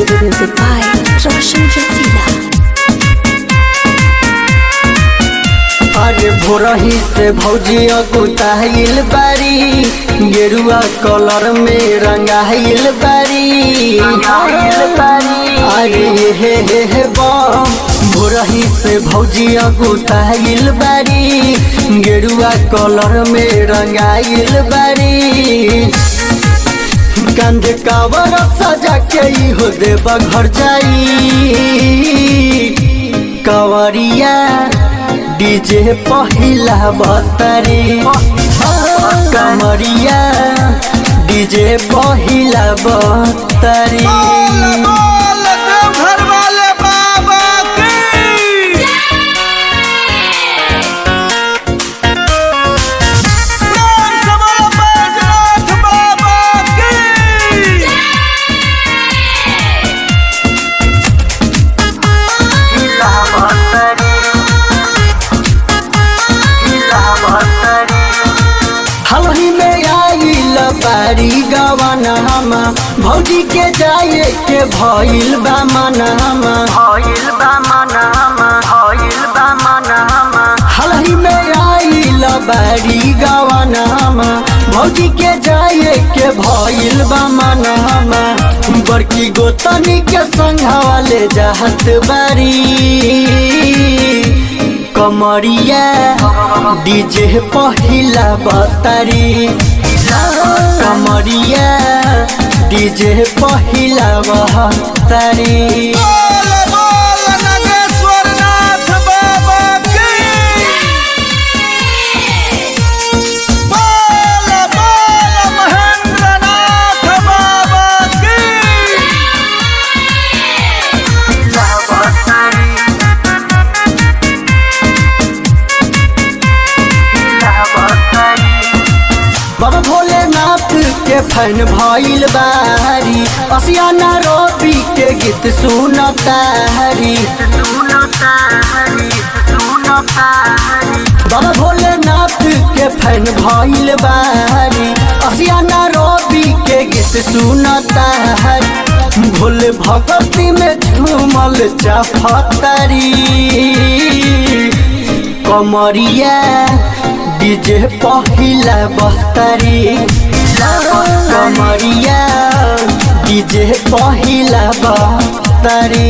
Music by Roshan Rasila. अरे भोरही से भौजी अगुताइल बारी, गेरुआ कलर में रंगाइल बारी। अरे हे बम भोरही से भौजी अगुताइल बारी, गेरुआ कलर में रंगाइल बारी। कंध कावर सजा के हो देव घर जाई, कंवरिया डीजे पहिला बतरी। कमरिया डीजे पहिला बतरी। हलही में आइल बारी गवनमा, भौजी के जाए के भइल बा मनहमा। हलही में आइल बारी गवनमा, भौजी के जाए के भइल बा मनहमा। बड़की गोतनी के संघवा ले जाहत बारी, कमरिया डीजे पहिला बतरी। कमरिया डीजे पहिला बतरी। बाबा भोलेनाथ के फैन भइल बारी, असियाना रवि के गीत सुनतारी। बाबा भोलेनाथ के फैन भइल बारी, असियाना रवि के गीत सुनतारी। भोले भगती में झूमल चाफतारी, कमरिया डीजे पहिला बतरी। कमरिया डीजे पहिला बतरी।